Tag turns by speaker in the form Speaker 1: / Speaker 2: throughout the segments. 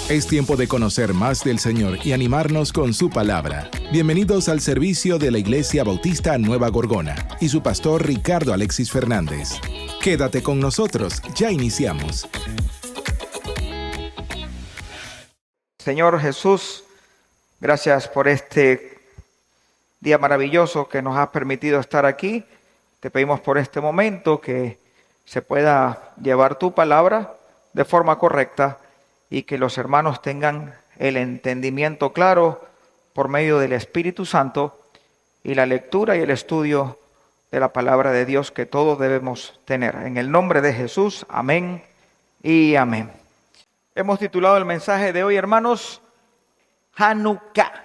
Speaker 1: Es tiempo de conocer más del Señor y animarnos con su palabra. Bienvenidos al servicio de la Iglesia Bautista Nueva Gorgona y su pastor Ricardo Alexis Fernández. Quédate con nosotros, ya iniciamos.
Speaker 2: Señor Jesús, gracias por este día maravilloso que nos has permitido estar aquí. Te pedimos por este momento que se pueda llevar tu palabra de forma correcta y que los hermanos tengan el entendimiento claro por medio del Espíritu Santo y la lectura y el estudio de la palabra de Dios que todos debemos tener. En el nombre de Jesús, amén y amén. Hemos titulado el mensaje de hoy, hermanos, Hanukkah.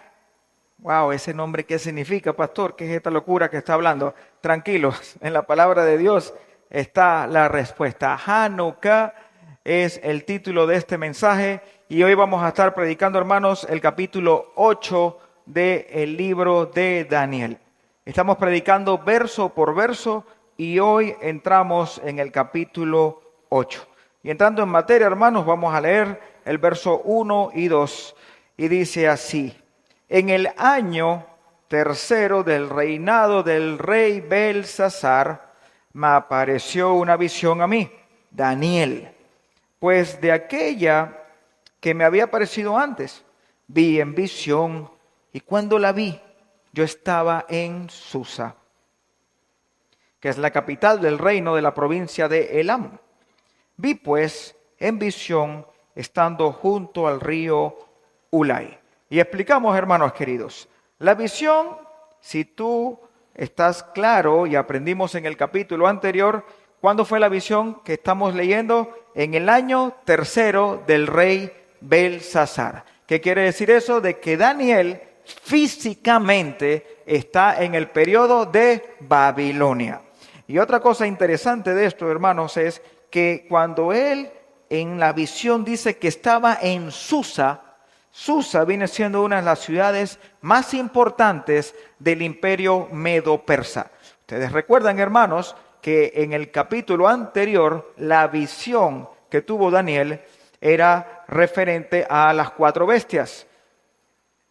Speaker 2: Wow, ese nombre, ¿qué significa, pastor? ¿Qué es esta locura que está hablando? Tranquilos, en la palabra de Dios está la respuesta. Hanukkah es el título de este mensaje y hoy vamos a estar predicando, hermanos, el capítulo 8 del libro de Daniel. Estamos predicando verso por verso y hoy entramos en el capítulo 8. Y entrando en materia, hermanos, vamos a leer el verso 1 y 2 y dice así: en el año tercero del reinado del rey Belsasar me apareció una visión a mí, Daniel. Pues de aquella que me había aparecido antes, vi en visión, y cuando la vi, yo estaba en Susa, que es la capital del reino de la provincia de Elam. Vi pues en visión, estando junto al río Ulai. Y explicamos, hermanos queridos, la visión, si tú estás claro, y aprendimos en el capítulo anterior, ¿cuándo fue la visión que estamos leyendo? En el año tercero del rey Belsasar. ¿Qué quiere decir eso? De que Daniel físicamente está en el periodo de Babilonia. Y otra cosa interesante de esto, hermanos, es que cuando él en la visión dice que estaba en Susa, Susa viene siendo una de las ciudades más importantes del imperio medo-persa. Ustedes recuerdan, hermanos, que en el capítulo anterior la visión que tuvo Daniel era referente a las 4 bestias.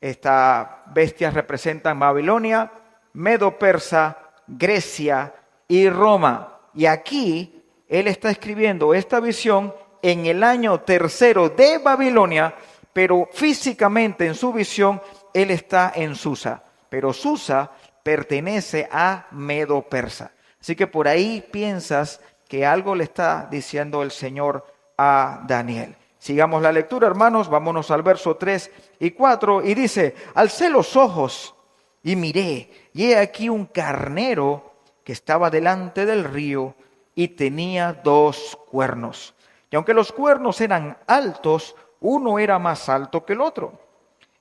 Speaker 2: Estas bestias representan Babilonia, Medo-Persa, Grecia y Roma. Y aquí él está escribiendo esta visión en el año tercero de Babilonia, pero físicamente en su visión él está en Susa. Pero Susa pertenece a Medo-Persa. Así que por ahí piensas que algo le está diciendo el Señor a Daniel. Sigamos la lectura, hermanos, vámonos al verso 3 y 4, y dice: alcé los ojos y miré, y he aquí un carnero que estaba delante del río y tenía 2 cuernos. Y aunque los cuernos eran altos, uno era más alto que el otro,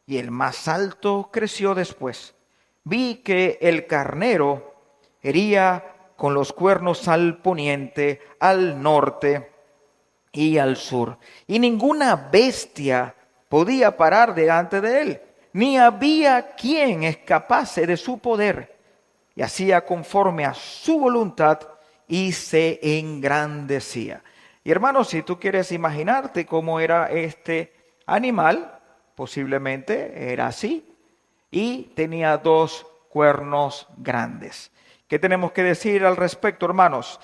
Speaker 2: y el más alto creció después. Vi que el carnero hería con los cuernos al poniente, al norte y al sur. Y ninguna bestia podía parar delante de él, ni había quien escapase de su poder. Y hacía conforme a su voluntad y se engrandecía. Y hermanos, si tú quieres imaginarte cómo era este animal, posiblemente era así. Y tenía 2 cuernos grandes. ¿Qué tenemos que decir al respecto, hermanos?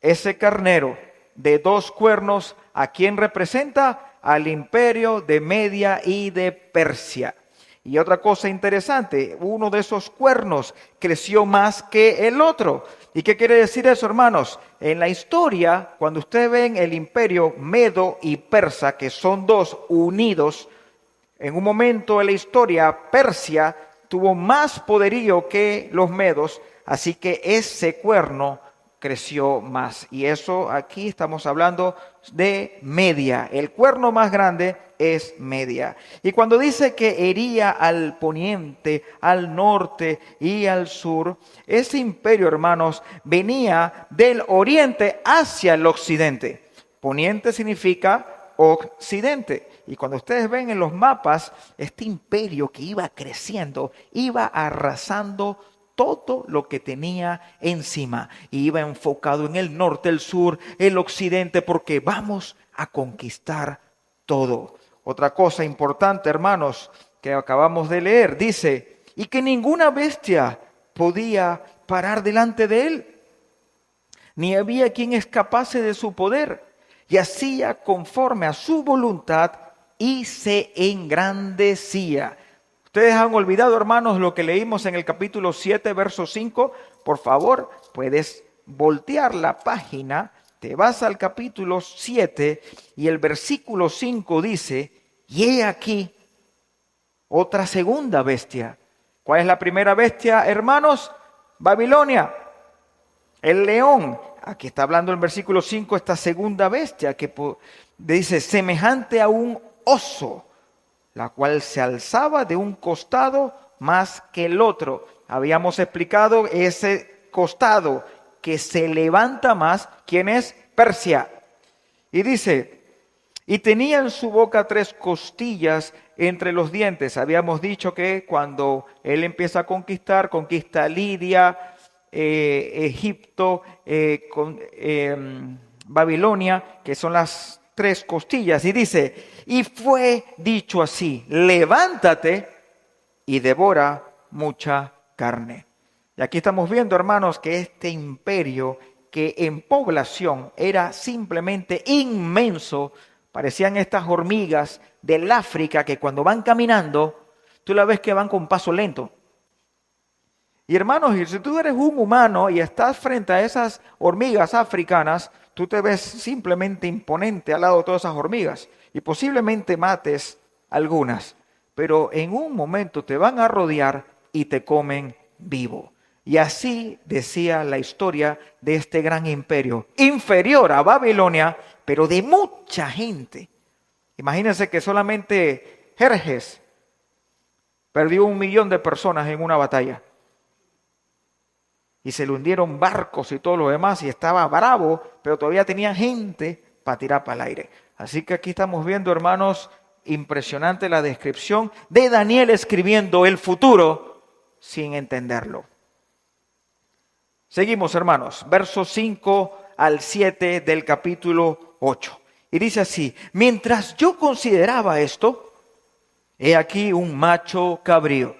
Speaker 2: Ese carnero de 2 cuernos, ¿a quién representa? Al imperio de Media y de Persia. Y otra cosa interesante, uno de esos cuernos creció más que el otro. ¿Y qué quiere decir eso, hermanos? En la historia, cuando ustedes ven el imperio Medo y Persa, que son 2 unidos, en un momento de la historia, Persia tuvo más poderío que los medos, así que ese cuerno creció más. Y eso aquí estamos hablando de Media. El cuerno más grande es Media. Y cuando dice que hería al poniente, al norte y al sur, ese imperio, hermanos, venía del oriente hacia el occidente. Poniente significa occidente. Y cuando ustedes ven en los mapas, este imperio que iba creciendo, iba arrasando todo lo que tenía encima. Y iba enfocado en el norte, el sur, el occidente, porque vamos a conquistar todo. Otra cosa importante, hermanos, que acabamos de leer, dice, y que ninguna bestia podía parar delante de él, ni había quien escapase de su poder, y hacía conforme a su voluntad y se engrandecía. Ustedes han olvidado, hermanos, lo que leímos en el capítulo 7, verso 5. Por favor, puedes voltear la página, te vas al capítulo 7 y el versículo 5 dice, y he aquí otra segunda bestia. ¿Cuál es la primera bestia, hermanos? Babilonia, el león. Aquí está hablando el versículo 5, esta segunda bestia que dice, semejante a un oso, la cual se alzaba de un costado más que el otro. Habíamos explicado ese costado que se levanta más, ¿quién es? Persia. Y dice, y tenía en su boca 3 costillas entre los dientes. Habíamos dicho que cuando él empieza a conquistar, conquista Lidia, Egipto, Babilonia, que son las 3 costillas. Y dice, y fue dicho así, levántate y devora mucha carne. Y aquí estamos viendo, hermanos, que este imperio que en población era simplemente inmenso, parecían estas hormigas del África que cuando van caminando, tú la ves que van con paso lento. Y hermanos, y si tú eres un humano y estás frente a esas hormigas africanas, tú te ves simplemente imponente al lado de todas esas hormigas y posiblemente mates algunas, pero en un momento te van a rodear y te comen vivo. Y así decía la historia de este gran imperio, inferior a Babilonia, pero de mucha gente. Imagínense que solamente Jerjes perdió 1 millón de personas en una batalla. Y se le hundieron barcos y todo lo demás, y estaba bravo, pero todavía tenía gente para tirar para el aire. Así que aquí estamos viendo, hermanos, impresionante la descripción de Daniel escribiendo el futuro sin entenderlo. Seguimos, hermanos, versos 5 al 7 del capítulo 8. Y dice así, mientras yo consideraba esto, he aquí un macho cabrío.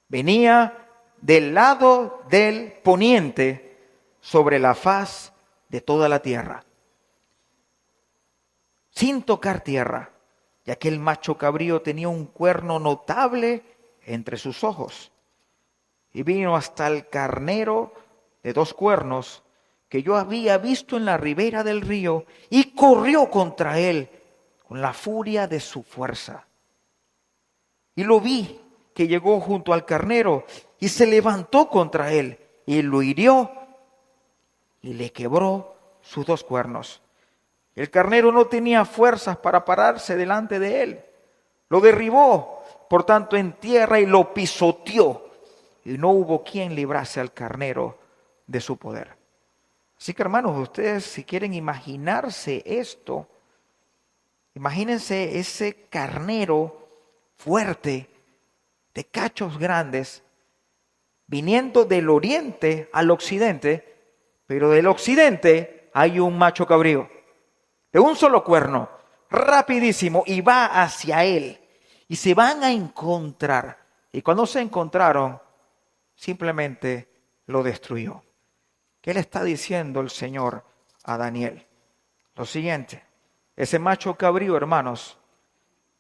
Speaker 2: Venía del lado del poniente sobre la faz de toda la tierra, sin tocar tierra, y aquel macho cabrío tenía un cuerno notable entre sus ojos. Y vino hasta el carnero de 2 cuernos que yo había visto en la ribera del río y corrió contra él con la furia de su fuerza. Y lo vi que llegó junto al carnero y se levantó contra él y lo hirió y le quebró sus 2 cuernos. El carnero no tenía fuerzas para pararse delante de él. Lo derribó, por tanto, en tierra y lo pisoteó. Y no hubo quien librase al carnero de su poder. Así que, hermanos, ustedes si quieren imaginarse esto, imagínense ese carnero fuerte, de cachos grandes, viniendo del oriente al occidente, pero del occidente hay un macho cabrío, de un solo cuerno, rapidísimo, y va hacia él. Y se van a encontrar. Y cuando se encontraron, simplemente lo destruyó. ¿Qué le está diciendo el Señor a Daniel? Lo siguiente, ese macho cabrío, hermanos,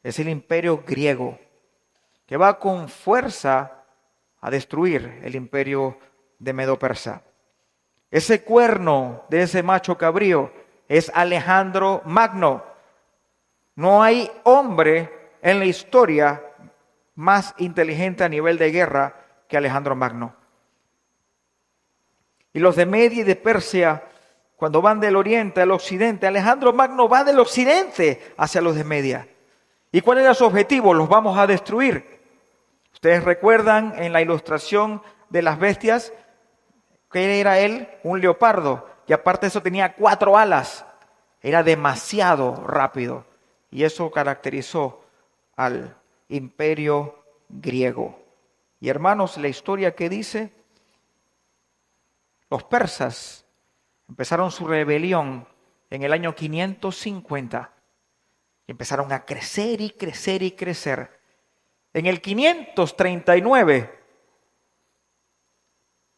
Speaker 2: es el imperio griego, que va con fuerza a destruir el imperio de Medo-Persa. Ese cuerno de ese macho cabrío es Alejandro Magno. No hay hombre en la historia más inteligente a nivel de guerra que Alejandro Magno. Y los de Media y de Persia, cuando van del oriente al occidente, Alejandro Magno va del occidente hacia los de Media. ¿Y cuál era su objetivo? Los vamos a destruir. Ustedes recuerdan en la ilustración de las bestias, ¿qué era él? Un leopardo. Y aparte de eso tenía 4 alas. Era demasiado rápido. Y eso caracterizó al imperio griego. Y hermanos, la historia que dice, los persas empezaron su rebelión en el año 550. Y empezaron a crecer y crecer y crecer. En el 539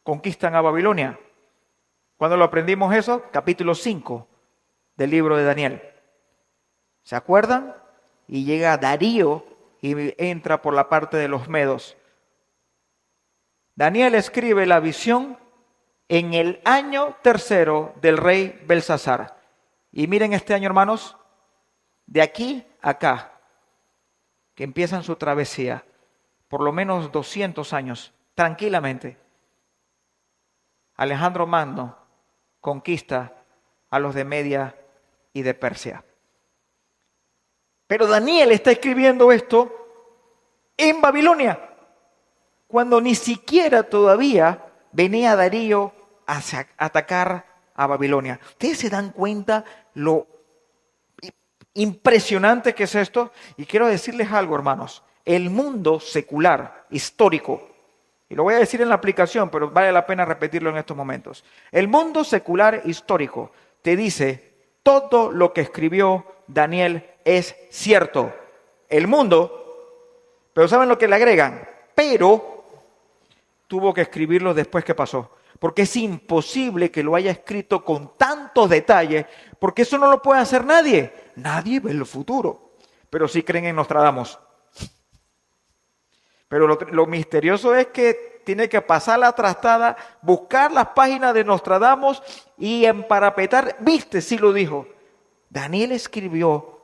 Speaker 2: conquistan a Babilonia. ¿Cuándo lo aprendimos eso? Capítulo 5 del libro de Daniel. ¿Se acuerdan? Y llega Darío y entra por la parte de los medos. Daniel escribe la visión en el año 3 del rey Belsasar. Y miren este año, hermanos, de aquí a acá, que empiezan su travesía, por lo menos 200 años, tranquilamente, Alejandro Magno conquista a los de Media y de Persia. Pero Daniel está escribiendo esto en Babilonia, cuando ni siquiera todavía venía Darío a atacar a Babilonia. ¿Ustedes se dan cuenta lo impresionante que es esto? Y quiero decirles algo, hermanos. El mundo secular, histórico, y lo voy a decir en la aplicación, pero vale la pena repetirlo en estos momentos. El mundo secular histórico te dice, todo lo que escribió Daniel es cierto. El mundo, pero ¿saben lo que le agregan? Pero tuvo que escribirlo después que pasó. Porque es imposible que lo haya escrito con tantos detalles, porque eso no lo puede hacer nadie. Nadie ve el futuro, pero sí creen en Nostradamus. Pero lo misterioso es que tiene que pasar la trastada, buscar las páginas de Nostradamus y emparapetar. ¿Viste? Sí lo dijo. Daniel escribió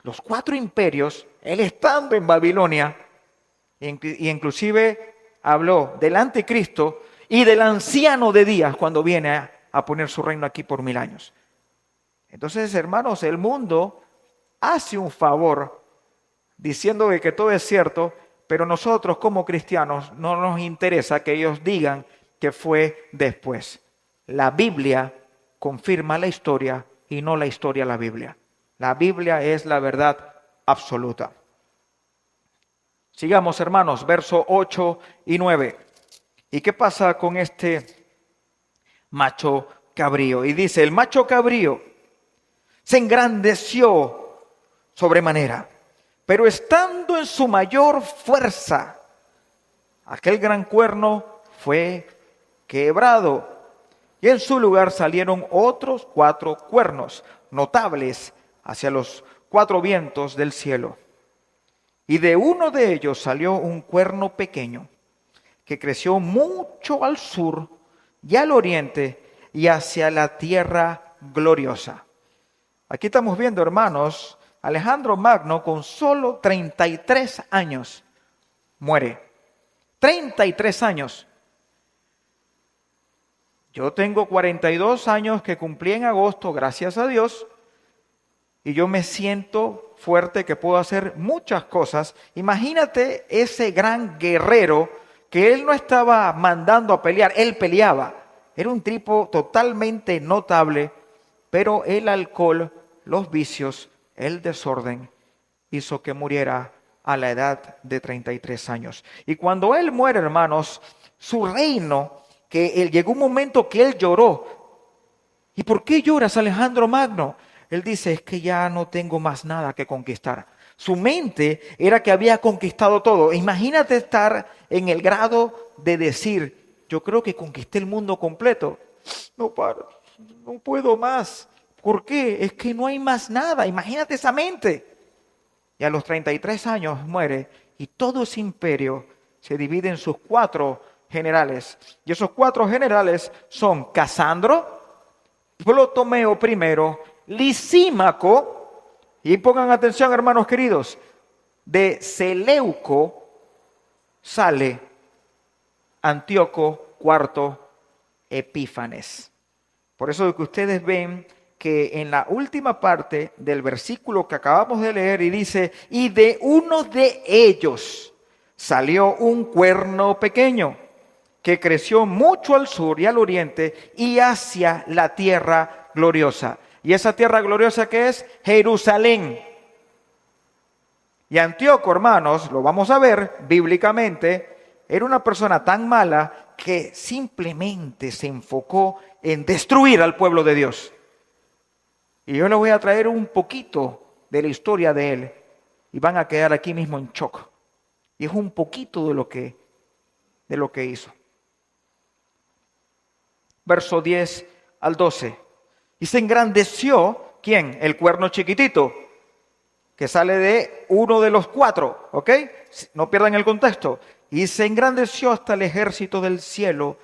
Speaker 2: los 4 imperios, él estando en Babilonia, y inclusive habló del anticristo y del anciano de días cuando viene a poner su reino aquí por 1000 años. Entonces, hermanos, el mundo hace un favor diciendo que todo es cierto, pero nosotros como cristianos no nos interesa que ellos digan que fue después. La Biblia confirma la historia y no la historia la Biblia. La Biblia es la verdad absoluta. Sigamos, hermanos, versos 8 y 9. ¿Y qué pasa con este macho cabrío? Y dice, el macho cabrío se engrandeció sobremanera, pero estando en su mayor fuerza, aquel gran cuerno fue quebrado, y en su lugar salieron otros 4 cuernos notables hacia los 4 vientos del cielo. Y de uno de ellos salió un cuerno pequeño, que creció mucho al sur y al oriente y hacia la tierra gloriosa. Aquí estamos viendo, hermanos, Alejandro Magno con solo 33 años muere. 33 años. Yo tengo 42 años que cumplí en agosto, gracias a Dios, y yo me siento fuerte que puedo hacer muchas cosas. Imagínate ese gran guerrero que él no estaba mandando a pelear, él peleaba. Era un tipo totalmente notable, pero el alcohol, los vicios, el desorden hizo que muriera a la edad de 33 años. Y cuando él muere, hermanos, su reino, que él, llegó un momento que él lloró. ¿Y por qué lloras, Alejandro Magno? Él dice, es que ya no tengo más nada que conquistar. Su mente era que había conquistado todo. Imagínate estar en el grado de decir, yo creo que conquisté el mundo completo. No puedo más. ¿Por qué? Es que no hay más nada. Imagínate esa mente. Y a los 33 años muere y todo ese imperio se divide en sus 4 generales. Y esos 4 generales son Casandro, Ptolomeo I, Lisímaco, y pongan atención, hermanos queridos, de Seleuco sale Antíoco IV Epífanes. Por eso que ustedes ven que en la última parte del versículo que acabamos de leer y dice, y de uno de ellos salió un cuerno pequeño que creció mucho al sur y al oriente y hacia la tierra gloriosa. ¿Y esa tierra gloriosa qué es? Jerusalén. Y Antíoco, hermanos, lo vamos a ver bíblicamente, era una persona tan mala que simplemente se enfocó en destruir al pueblo de Dios. Y yo les voy a traer un poquito de la historia de él y van a quedar aquí mismo en shock. Y es un poquito de lo que hizo. Verso 10 al 12. Y se engrandeció, ¿quién? El cuerno chiquitito, que sale de uno de los 4, ¿ok? No pierdan el contexto. Y se engrandeció hasta el ejército del cielo,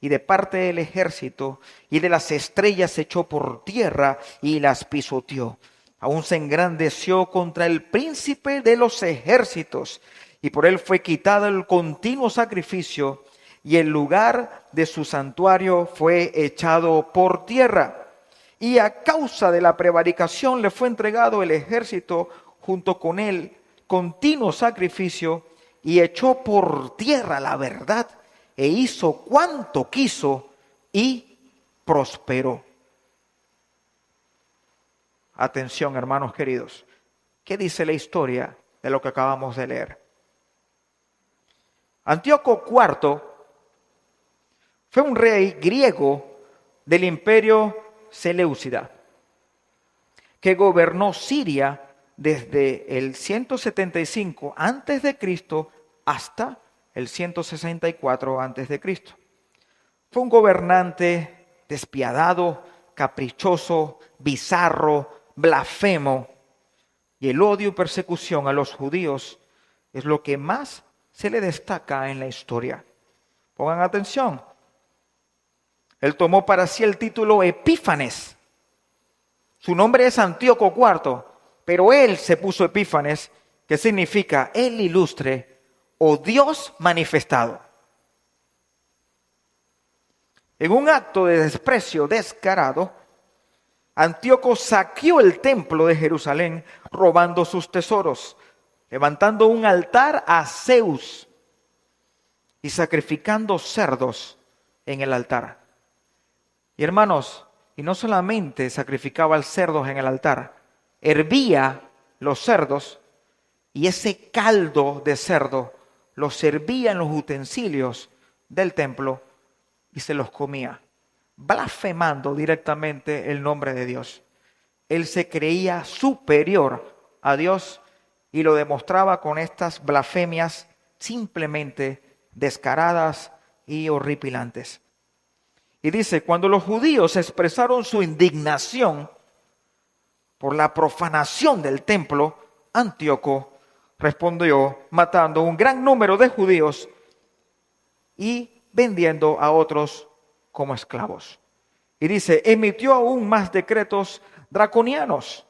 Speaker 2: y de parte del ejército y de las estrellas se echó por tierra y las pisoteó. Aún se engrandeció contra el príncipe de los ejércitos, y por él fue quitado el continuo sacrificio, y el lugar de su santuario fue echado por tierra. Y a causa de la prevaricación le fue entregado el ejército junto con él, continuo sacrificio, y echó por tierra la verdad, e hizo cuanto quiso y prosperó. Atención, hermanos queridos. ¿Qué dice la historia de lo que acabamos de leer? Antíoco IV fue un rey griego del imperio Seleucida que gobernó Siria desde el 175 a.C. hasta el 164 a.C. Fue un gobernante despiadado, caprichoso, bizarro, blasfemo, y el odio y persecución a los judíos es lo que más se le destaca en la historia. Pongan atención. Él tomó para sí el título Epífanes. Su nombre es Antíoco IV, pero él se puso Epífanes, que significa el ilustre o Dios manifestado. En un acto de desprecio descarado, Antíoco saqueó el templo de Jerusalén, robando sus tesoros, levantando un altar a Zeus y sacrificando cerdos en el altar. Y hermanos, y no solamente sacrificaba cerdos en el altar, hervía los cerdos y ese caldo de cerdo los servía en los utensilios del templo y se los comía, blasfemando directamente el nombre de Dios. Él se creía superior a Dios y lo demostraba con estas blasfemias simplemente descaradas y horripilantes. Y dice, cuando los judíos expresaron su indignación por la profanación del templo, Antíoco respondió matando un gran número de judíos y vendiendo a otros como esclavos. Y dice, emitió aún más decretos draconianos.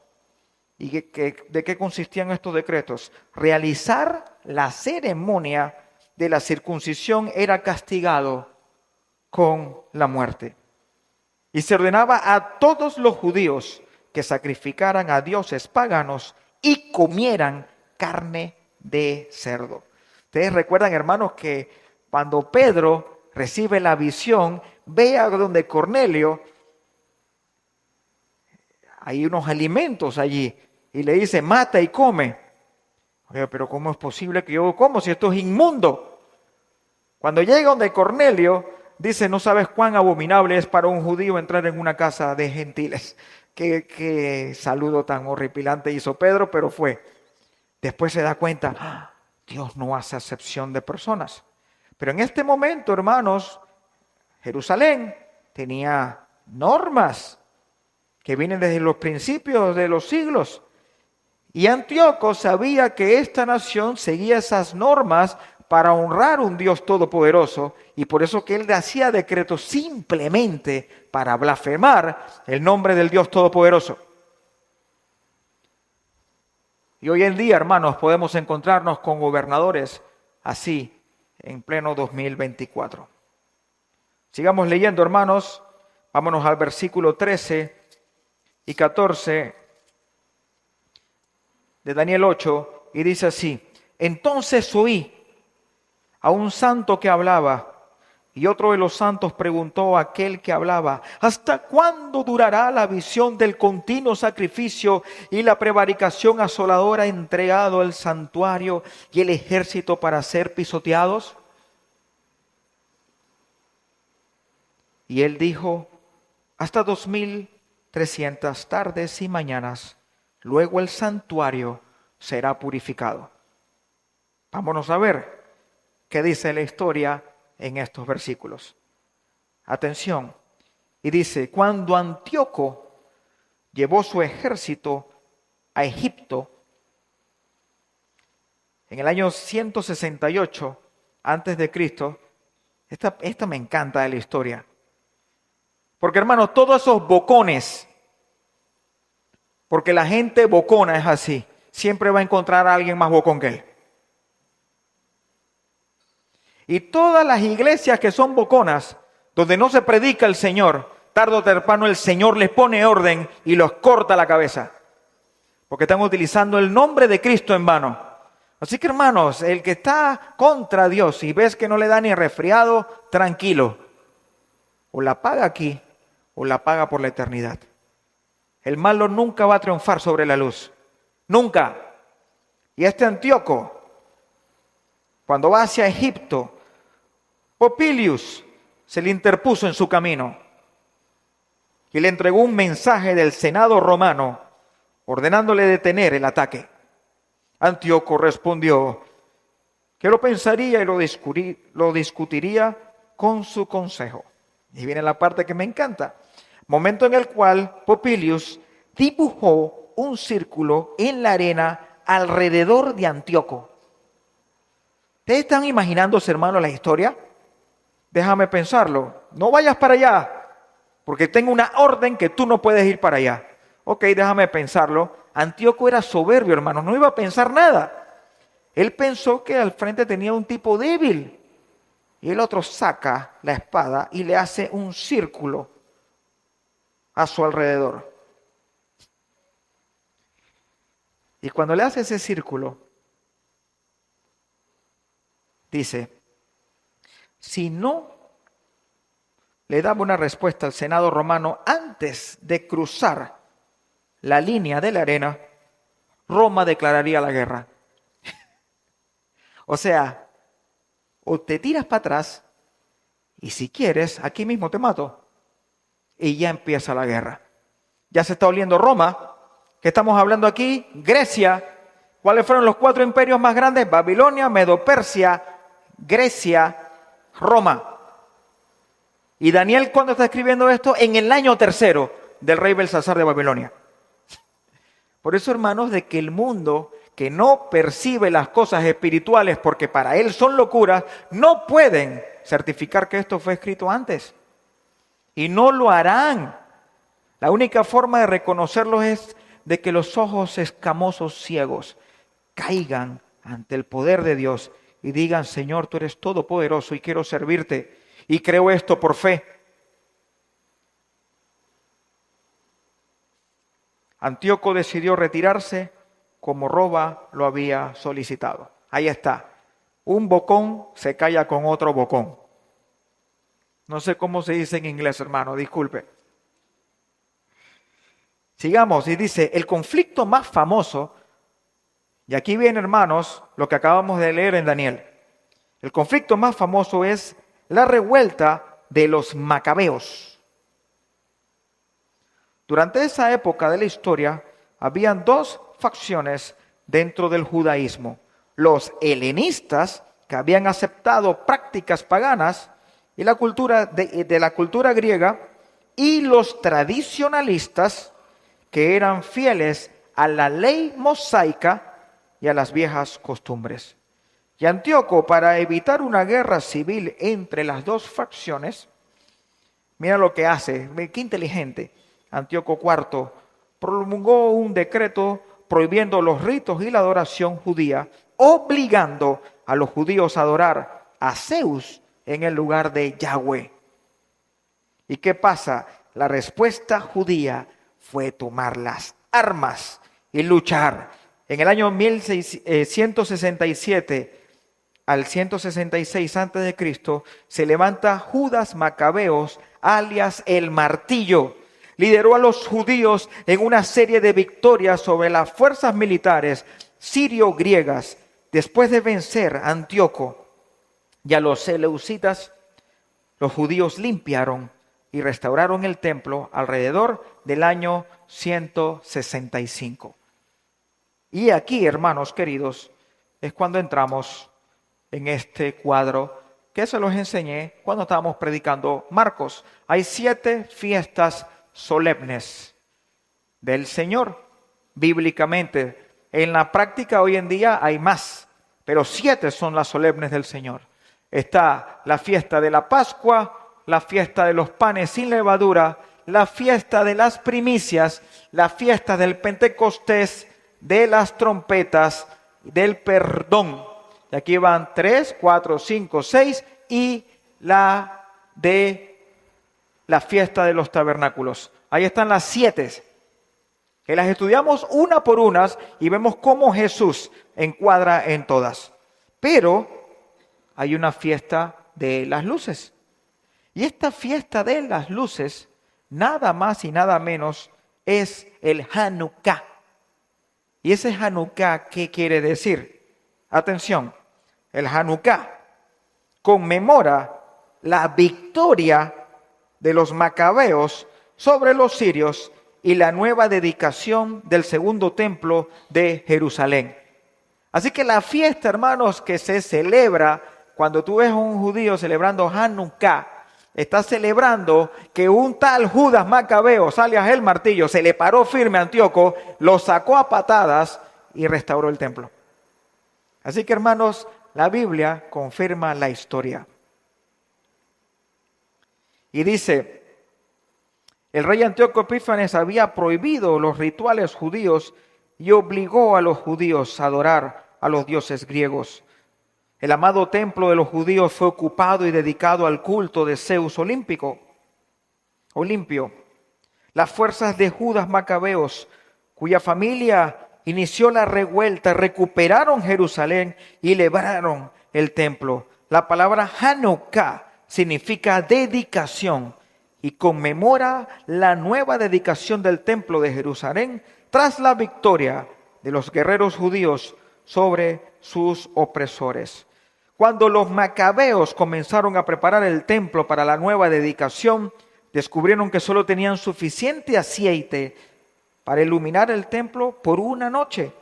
Speaker 2: ¿Y de qué consistían estos decretos? Realizar la ceremonia de la circuncisión era castigado con la muerte. Y se ordenaba a todos los judíos que sacrificaran a dioses paganos y comieran carne de cerdo. Ustedes recuerdan, hermanos, que cuando Pedro recibe la visión, ve a donde Cornelio, hay unos alimentos allí, y le dice, mata y come. Oye, pero ¿cómo es posible que yo como si esto es inmundo? Cuando llega donde Cornelio, dice, no sabes cuán abominable es para un judío entrar en una casa de gentiles. Qué saludo tan horripilante hizo Pedro, pero fue. Después se da cuenta, Dios no hace acepción de personas. Pero en este momento, hermanos, Jerusalén tenía normas que vienen desde los principios de los siglos. Y Antíoco sabía que esta nación seguía esas normas para honrar a un Dios todopoderoso, y por eso que él hacía decretos simplemente para blasfemar el nombre del Dios todopoderoso. Y hoy en día, hermanos, podemos encontrarnos con gobernadores así en pleno 2024. Sigamos leyendo, hermanos. Vámonos al versículo 13 y 14 de Daniel 8, y dice así: entonces oí a un santo que hablaba, y otro de los santos preguntó a aquel que hablaba: ¿hasta cuándo durará la visión del continuo sacrificio y la prevaricación asoladora entregado al santuario y el ejército para ser pisoteados? Y él dijo: hasta 2300 tardes y mañanas, luego el santuario será purificado. Vámonos a ver qué dice la historia en estos versículos. Atención, y dice, cuando Antíoco llevó su ejército a Egipto, en el año 168 antes de Cristo, esta me encanta de la historia. Porque hermanos, todos esos bocones, porque la gente bocona es así, siempre va a encontrar a alguien más bocón que él. Y todas las iglesias que son boconas, donde no se predica el Señor, tarde o temprano el Señor les pone orden y los corta la cabeza. Porque están utilizando el nombre de Cristo en vano. Así que hermanos, el que está contra Dios y ves que no le da ni resfriado, tranquilo. O la paga aquí o la paga por la eternidad. El malo nunca va a triunfar sobre la luz. Nunca. Y este Antíoco, cuando va hacia Egipto, Popilius se le interpuso en su camino y le entregó un mensaje del Senado romano ordenándole detener el ataque. Antíoco respondió que lo pensaría y lo discutiría con su consejo. Y viene la parte que me encanta. Momento en el cual Popilius dibujó un círculo en la arena alrededor de Antíoco. ¿Ustedes están imaginándose, hermano, la historia? Déjame pensarlo. No vayas para allá, porque tengo una orden que tú no puedes ir para allá. Ok, déjame pensarlo. Antíoco era soberbio, hermano, no iba a pensar nada. Él pensó que al frente tenía un tipo débil. Y el otro saca la espada y le hace un círculo a su alrededor. Y cuando le hace ese círculo, dice, si no le daba una respuesta al Senado romano antes de cruzar la línea de la arena, Roma declararía la guerra. O sea, o te tiras para atrás y si quieres, aquí mismo te mato. Y ya empieza la guerra. Ya se está oliendo Roma. ¿Qué estamos hablando aquí? Grecia. ¿Cuáles fueron los 4 imperios más grandes? Babilonia, Medo-Persia, Grecia, Roma. Y Daniel, ¿cuándo está escribiendo esto? En el año 3 del rey Belsasar de Babilonia. Por eso, hermanos, de que el mundo que no percibe las cosas espirituales porque para él son locuras, no pueden certificar que esto fue escrito antes. Y no lo harán. La única forma de reconocerlos es de que los ojos escamosos ciegos caigan ante el poder de Dios y digan, Señor, tú eres todopoderoso y quiero servirte y creo esto por fe. Antíoco decidió retirarse como Roma lo había solicitado. Ahí está. Un bocón se calla con otro bocón. No sé cómo se dice en inglés, hermano, disculpe. Sigamos, y dice, el conflicto más famoso, y aquí viene, hermanos, lo que acabamos de leer en Daniel. El conflicto más famoso es la revuelta de los macabeos. Durante esa época de la historia, habían 2 facciones dentro del judaísmo. Los helenistas, que habían aceptado prácticas paganas y la cultura de la cultura griega, y los tradicionalistas, que eran fieles a la ley mosaica y a las viejas costumbres. Y Antíoco, para evitar una guerra civil entre las 2 facciones, mira lo que hace, qué inteligente. Antíoco IV promulgó un decreto prohibiendo los ritos y la adoración judía, obligando a los judíos a adorar a Zeus en el lugar de Yahweh. ¿Y qué pasa? La respuesta judía fue tomar las armas y luchar. En el año 167 al 166 a.C. se levanta Judas Macabeos, alias el Martillo. Lideró a los judíos en una serie de victorias sobre las fuerzas militares sirio-griegas. Después de vencer a Antíoco y a los seleucitas, los judíos limpiaron y restauraron el templo alrededor del año 165. Y aquí, hermanos queridos, es cuando entramos en este cuadro que se los enseñé cuando estábamos predicando Marcos. Hay 7 fiestas solemnes del Señor, bíblicamente. En la práctica hoy en día hay más, pero 7 son las solemnes del Señor. Está la fiesta de la Pascua, la fiesta de los panes sin levadura, la fiesta de las primicias, la fiesta del Pentecostés, de las trompetas, del perdón. Y aquí van 3, 4, 5, 6 y la de la fiesta de los tabernáculos. Ahí están las 7, que las estudiamos una por una y vemos cómo Jesús encuadra en todas. Pero hay una fiesta de las luces. Y esta fiesta de las luces, nada más y nada menos, es el Hanukkah. ¿Y ese Hanukkah qué quiere decir? Atención, el Hanukkah conmemora la victoria de los macabeos sobre los sirios y la nueva dedicación del segundo templo de Jerusalén. Así que la fiesta, hermanos, que se celebra cuando tú ves a un judío celebrando Hanukkah, está celebrando que un tal Judas Macabeo, alias el martillo, se le paró firme a Antíoco, lo sacó a patadas y restauró el templo. Así que, hermanos, la Biblia confirma la historia. Y dice, el rey Antíoco Epífanes había prohibido los rituales judíos y obligó a los judíos a adorar a los dioses griegos. El amado templo de los judíos fue ocupado y dedicado al culto de Zeus Olimpio. Las fuerzas de Judas Macabeos, cuya familia inició la revuelta, recuperaron Jerusalén y levantaron el templo. La palabra Hanukkah significa dedicación y conmemora la nueva dedicación del templo de Jerusalén tras la victoria de los guerreros judíos sobre sus opresores. Cuando los macabeos comenzaron a preparar el templo para la nueva dedicación, descubrieron que solo tenían suficiente aceite para iluminar el templo por una noche.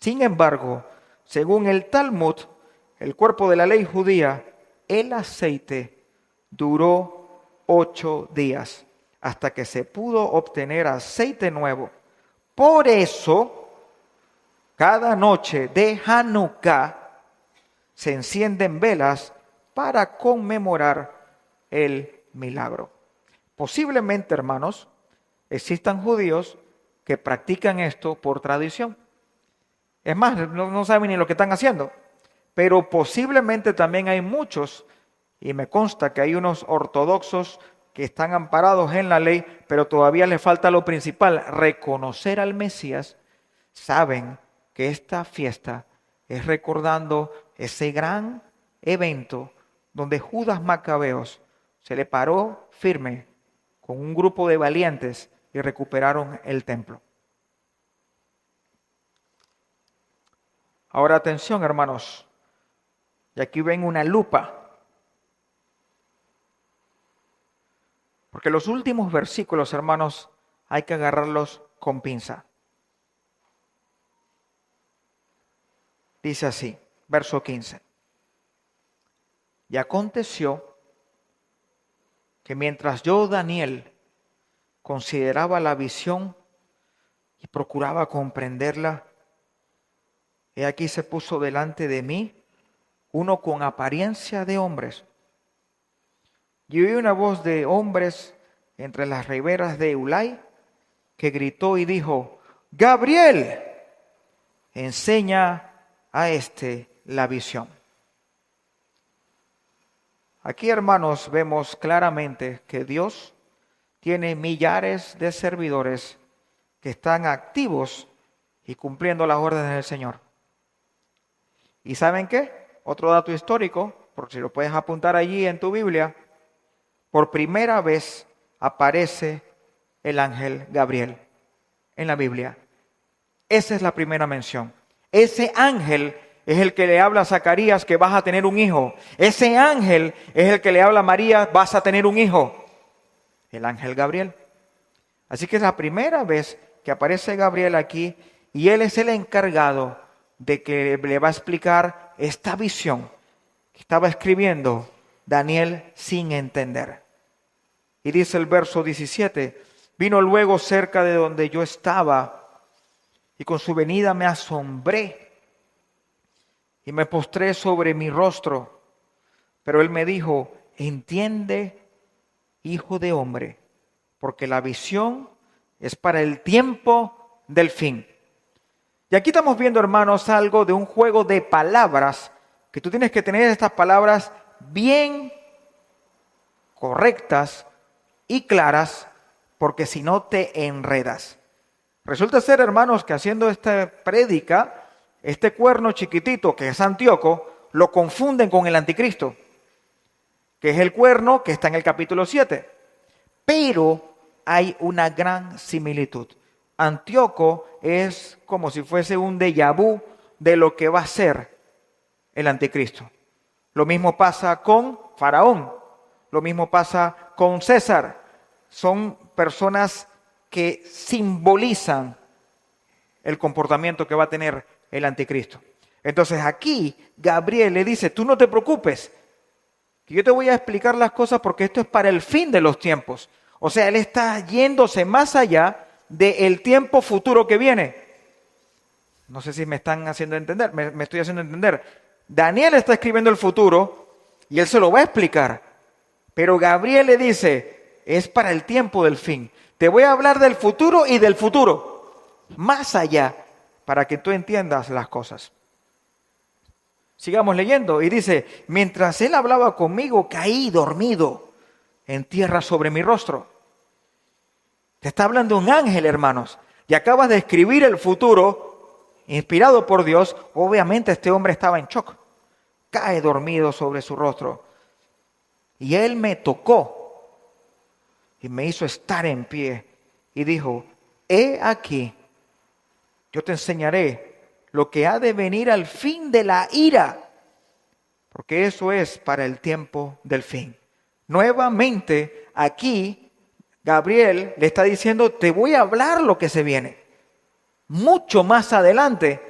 Speaker 2: Sin embargo, según el Talmud, el cuerpo de la ley judía, el aceite duró 8 días hasta que se pudo obtener aceite nuevo. Por eso, cada noche de Hanukkah se encienden velas para conmemorar el milagro. Posiblemente, hermanos, existan judíos que practican esto por tradición. Es más, no saben ni lo que están haciendo. Pero posiblemente también hay muchos, y me consta que hay unos ortodoxos que están amparados en la ley, pero todavía les falta lo principal, reconocer al Mesías. Saben que esta fiesta es recordando ese gran evento donde Judas Macabeos se le paró firme con un grupo de valientes y recuperaron el templo. Ahora atención, hermanos, y aquí ven una lupa, porque los últimos versículos, hermanos, hay que agarrarlos con pinza. Dice así, verso 15. Y aconteció que mientras yo, Daniel, consideraba la visión y procuraba comprenderla, he aquí se puso delante de mí uno con apariencia de hombres. Y oí una voz de hombres entre las riberas de Ulai que gritó y dijo: Gabriel, enseña a la visión. Aquí, hermanos, vemos claramente que Dios tiene millares de servidores que están activos y cumpliendo las órdenes del Señor. ¿Y saben qué? Otro dato histórico, porque si lo puedes apuntar allí en tu Biblia, por primera vez aparece el ángel Gabriel en la Biblia. Esa es la primera mención. Ese ángel es el que le habla a Zacarías que vas a tener un hijo. Ese ángel es el que le habla a María, vas a tener un hijo. El ángel Gabriel. Así que es la primera vez que aparece Gabriel aquí y él es el encargado de que le va a explicar esta visión que estaba escribiendo Daniel sin entender. Y dice el verso 17, vino luego cerca de donde yo estaba, y con su venida me asombré, y me postré sobre mi rostro. Pero él me dijo, entiende, hijo de hombre, porque la visión es para el tiempo del fin. Y aquí estamos viendo, hermanos, algo de un juego de palabras, que tú tienes que tener estas palabras bien correctas y claras, porque si no te enredas. Resulta ser, hermanos, que haciendo esta prédica, este cuerno chiquitito que es Antíoco, lo confunden con el anticristo, que es el cuerno que está en el capítulo 7. Pero hay una gran similitud. Antíoco es como si fuese un déjà vu de lo que va a ser el anticristo. Lo mismo pasa con Faraón, lo mismo pasa con César. Son personas que simbolizan el comportamiento que va a tener el anticristo. Entonces aquí Gabriel le dice, tú no te preocupes, que yo te voy a explicar las cosas porque esto es para el fin de los tiempos. O sea, él está yéndose más allá del tiempo futuro que viene. No sé si me están haciendo entender, me estoy haciendo entender. Daniel está escribiendo el futuro y él se lo va a explicar. Pero Gabriel le dice, es para el tiempo del fin. Te voy a hablar del futuro y del futuro, más allá, para que tú entiendas las cosas. Sigamos leyendo y dice, mientras él hablaba conmigo, caí dormido en tierra sobre mi rostro. Te está hablando un ángel, hermanos, y acabas de escribir el futuro, inspirado por Dios. Obviamente este hombre estaba en shock. Cae dormido sobre su rostro. Y él me tocó y me hizo estar en pie y dijo, he aquí, yo te enseñaré lo que ha de venir al fin de la ira, porque eso es para el tiempo del fin. Nuevamente, aquí, Gabriel le está diciendo, te voy a hablar lo que se viene, mucho más adelante,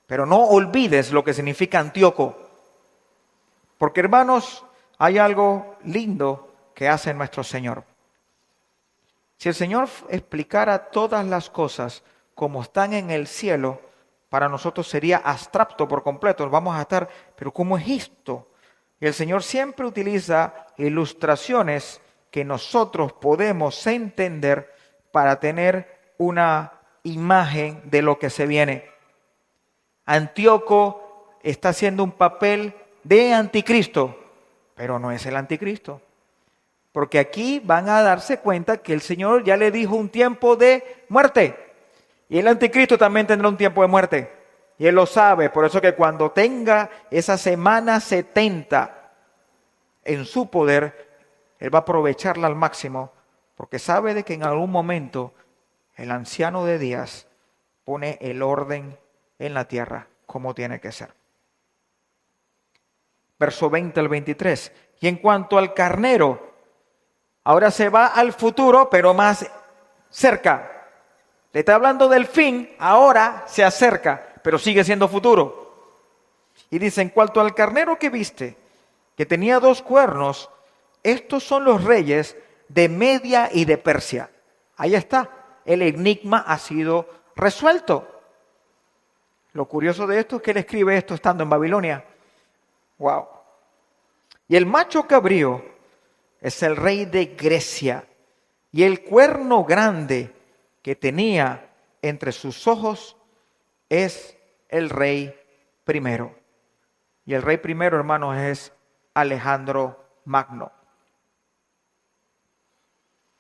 Speaker 2: pero no olvides lo que significa Antíoco, porque hermanos, hay algo lindo que hace nuestro Señor. Si el Señor explicara todas las cosas como están en el cielo, para nosotros sería abstracto por completo. Vamos a estar, pero ¿cómo es esto? Y el Señor siempre utiliza ilustraciones que nosotros podemos entender para tener una imagen de lo que se viene. Antíoco está haciendo un papel de anticristo, pero no es el anticristo. Porque aquí van a darse cuenta que el Señor ya le dijo un tiempo de muerte. Y el anticristo también tendrá un tiempo de muerte. Y él lo sabe, por eso que cuando tenga esa semana 70 en su poder, él va a aprovecharla al máximo, porque sabe de que en algún momento el anciano de días pone el orden en la tierra como tiene que ser. Verso 20 al 23. Y en cuanto al carnero, ahora se va al futuro, pero más cerca. Le está hablando del fin, ahora se acerca, pero sigue siendo futuro. Y dice, en cuanto al carnero que viste, que tenía 2 cuernos, estos son los reyes de Media y de Persia. Ahí está, el enigma ha sido resuelto. Lo curioso de esto es que él escribe esto estando en Babilonia. Wow. Y el macho cabrío es el rey de Grecia, y el cuerno grande que tenía entre sus ojos es el rey primero. Y el rey primero, hermanos, es Alejandro Magno.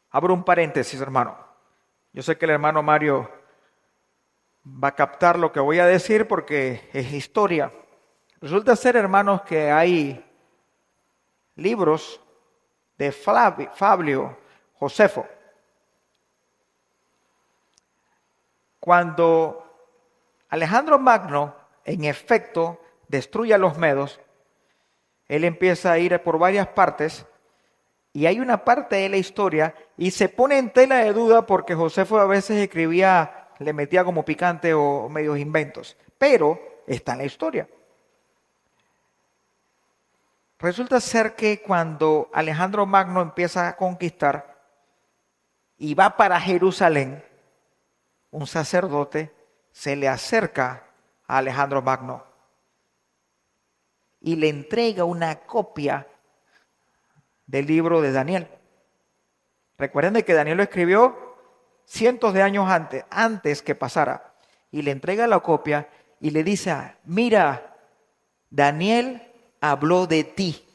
Speaker 2: Abro un paréntesis, hermano. Yo sé que el hermano Mario va a captar lo que voy a decir porque es historia. Resulta ser, hermanos, que hay libros de Flavio Josefo. Cuando Alejandro Magno, en efecto, destruye a los medos, él empieza a ir por varias partes, y hay una parte de la historia, y se pone en tela de duda porque Josefo a veces escribía le metía como picante o medios inventos, pero está en la historia. Resulta ser que cuando Alejandro Magno empieza a conquistar y va para Jerusalén, un sacerdote se le acerca a Alejandro Magno y le entrega una copia del libro de Daniel. Recuerden de que Daniel lo escribió cientos de años antes que pasara, y le entrega la copia y le dice: mira, Daniel habló de ti,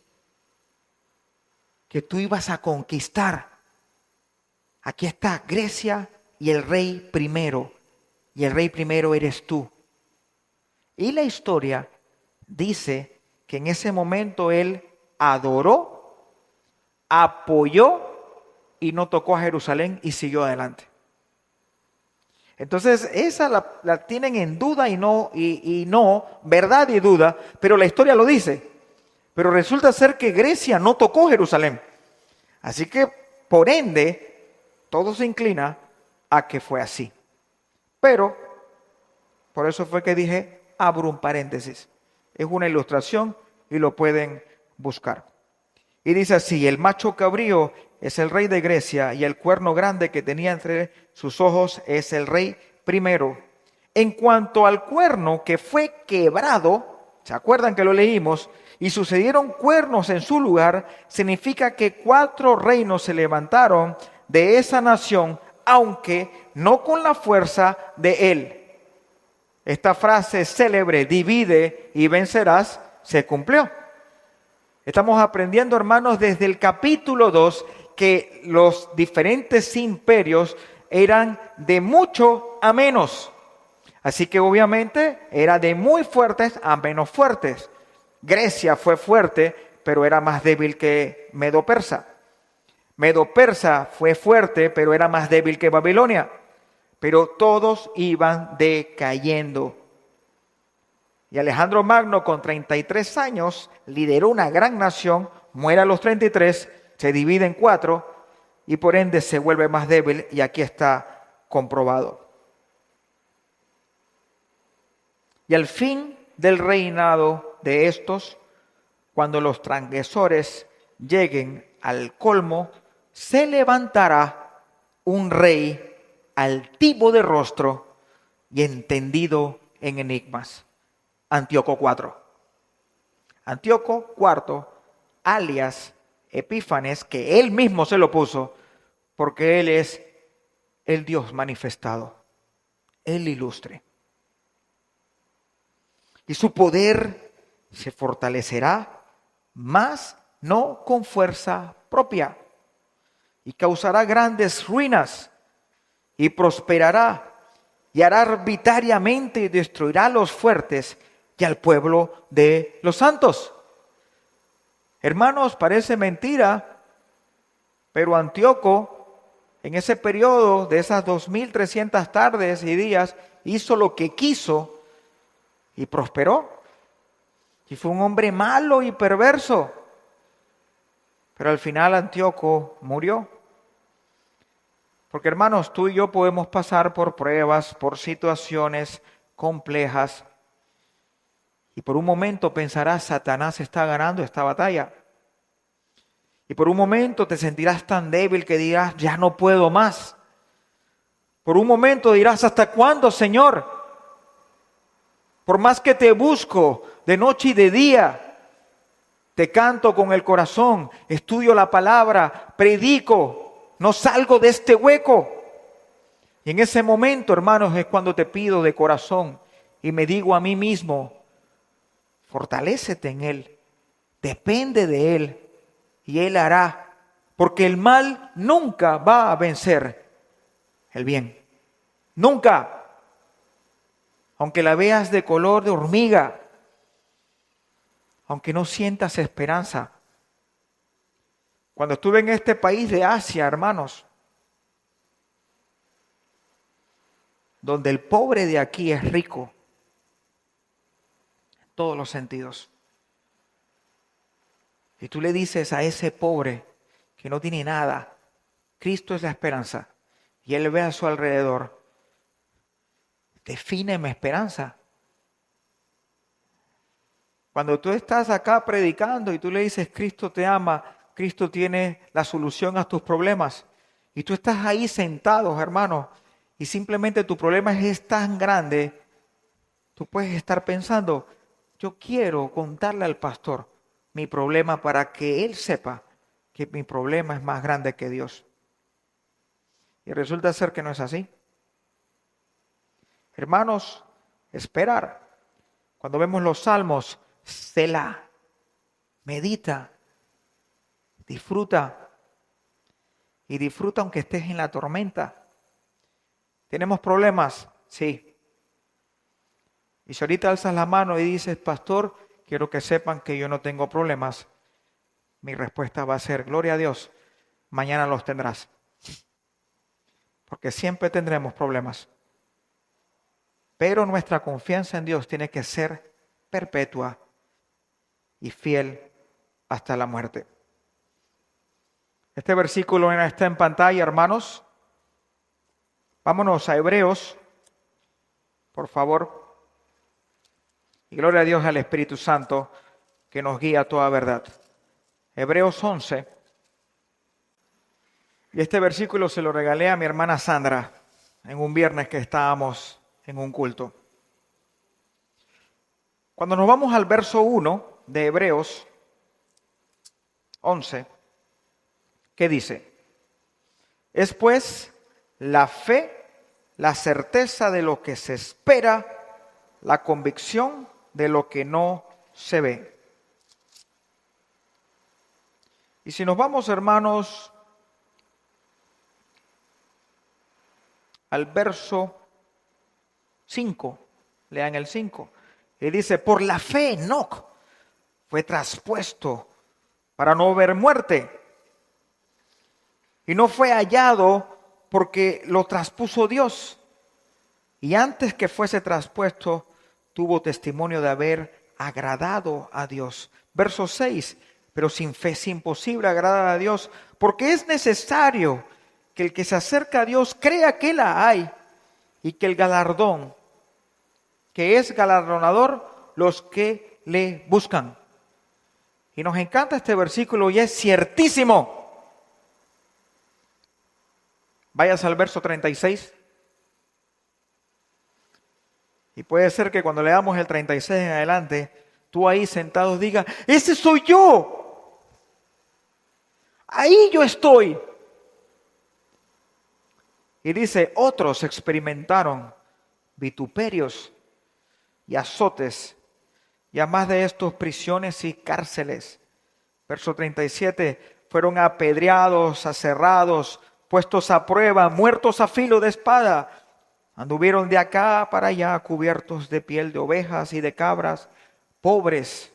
Speaker 2: que tú ibas a conquistar. Aquí está Grecia y el rey primero, y el rey primero eres tú. Y la historia dice que en ese momento él adoró, apoyó y no tocó a Jerusalén y siguió adelante. Entonces esa la tienen en duda y no, verdad y duda, pero la historia lo dice. Pero resulta ser que Grecia no tocó Jerusalén. Así que, por ende, todo se inclina a que fue así. Pero, por eso fue que dije, abro un paréntesis. Es una ilustración y lo pueden buscar. Y dice así: el macho cabrío es el rey de Grecia, y el cuerno grande que tenía entre sus ojos es el rey primero. En cuanto al cuerno que fue quebrado, ¿se acuerdan que lo leímos? Y sucedieron cuernos en su lugar, significa que 4 reinos se levantaron de esa nación, aunque no con la fuerza de él. Esta frase célebre, divide y vencerás, se cumplió. Estamos aprendiendo, hermanos, desde el capítulo 2, que los diferentes imperios eran de mucho a menos. Así que obviamente era de muy fuertes a menos fuertes. Grecia fue fuerte, pero era más débil que Medo-Persa. Medo-Persa fue fuerte, pero era más débil que Babilonia. Pero todos iban decayendo. Y Alejandro Magno, con 33 años, lideró una gran nación, muere a los 33, se divide en 4 y por ende se vuelve más débil, y aquí está comprobado. Y al fin del reinado de estos, cuando los transgresores lleguen al colmo, se levantará un rey altivo de rostro y entendido en enigmas. Antíoco IV. Antíoco IV, alias Epífanes, que él mismo se lo puso, porque él es el Dios manifestado, el ilustre. Y su poder se fortalecerá, mas no con fuerza propia, y causará grandes ruinas, y prosperará, y hará arbitrariamente y destruirá a los fuertes y al pueblo de los santos. Hermanos, parece mentira, pero Antíoco, en ese periodo de esas 2300 tardes y días, hizo lo que quiso y prosperó. Y fue un hombre malo y perverso. Pero al final Antíoco murió. Porque, hermanos, tú y yo podemos pasar por pruebas, por situaciones complejas. Y por un momento pensarás: Satanás está ganando esta batalla. Y por un momento te sentirás tan débil que dirás: ya no puedo más. Por un momento dirás: ¿hasta cuándo, Señor? Por más que te busco de noche y de día, te canto con el corazón, estudio la palabra, predico, no salgo de este hueco. Y en ese momento, hermanos, es cuando te pido de corazón y me digo a mí mismo: fortalécete en Él, depende de Él y Él hará, porque el mal nunca va a vencer el bien. Nunca. Aunque la veas de color de hormiga, aunque no sientas esperanza. Cuando estuve en este país de Asia, hermanos, donde el pobre de aquí es rico, en todos los sentidos. Y tú le dices a ese pobre que no tiene nada: Cristo es la esperanza, y él ve a su alrededor define mi esperanza. Cuando tú estás acá predicando y tú le dices, Cristo te ama, Cristo tiene la solución a tus problemas, y tú estás ahí sentado, hermano, y simplemente tu problema es tan grande, tú puedes estar pensando, yo quiero contarle al pastor mi problema para que él sepa que mi problema es más grande que Dios. Y resulta ser que no es así. Hermanos, esperar. Cuando vemos los salmos, Selah, medita, disfruta. Y disfruta aunque estés en la tormenta. ¿Tenemos problemas? Sí. Y si ahorita alzas la mano y dices, pastor, quiero que sepan que yo no tengo problemas, mi respuesta va a ser, gloria a Dios, mañana los tendrás. Porque siempre tendremos problemas. Pero nuestra confianza en Dios tiene que ser perpetua y fiel hasta la muerte. Este versículo está en pantalla, hermanos. Vámonos a Hebreos, por favor. Y gloria a Dios, al Espíritu Santo, que nos guía a toda verdad. Hebreos 11. Y este versículo se lo regalé a mi hermana Sandra en un viernes que estábamos en un culto. Cuando nos vamos al verso 1 de Hebreos 11, ¿qué dice? Es pues la fe, la certeza de lo que se espera, la convicción de lo que no se ve. Y si nos vamos, hermanos, al verso 5, lean el 5, y dice, por la fe Enoc fue traspuesto para no ver muerte, y no fue hallado porque lo traspuso Dios, y antes que fuese traspuesto, tuvo testimonio de haber agradado a Dios. Verso 6, pero sin fe es imposible agradar a Dios, porque es necesario que el que se acerca a Dios crea que la hay, y que el galardón, que es galardonador, los que le buscan. Y nos encanta este versículo y es ciertísimo. Vayas al verso 36. Y puede ser que cuando leamos el 36 en adelante, tú ahí sentado digas, ¡ese soy yo! Ahí yo estoy. Y dice, otros experimentaron vituperios y azotes, y además de estos, prisiones y cárceles. Verso 37, fueron apedreados, aserrados, puestos a prueba, muertos a filo de espada. Anduvieron de acá para allá, cubiertos de piel de ovejas y de cabras, pobres,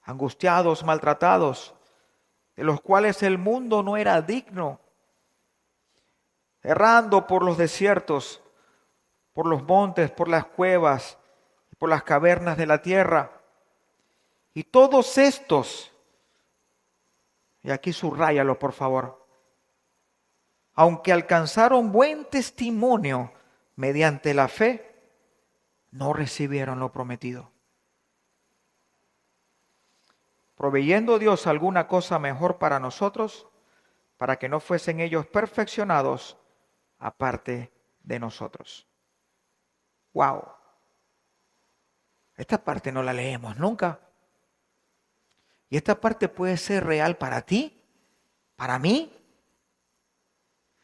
Speaker 2: angustiados, maltratados, de los cuales el mundo no era digno, errando por los desiertos, por los montes, por las cuevas, por las cavernas de la tierra. Y todos estos, y aquí subráyalo por favor, aunque alcanzaron buen testimonio mediante la fe, no recibieron lo prometido, proveyendo Dios alguna cosa mejor para nosotros, para que no fuesen ellos perfeccionados aparte de nosotros. ¡Wow! Esta parte no la leemos nunca. Y esta parte puede ser real para ti, para mí.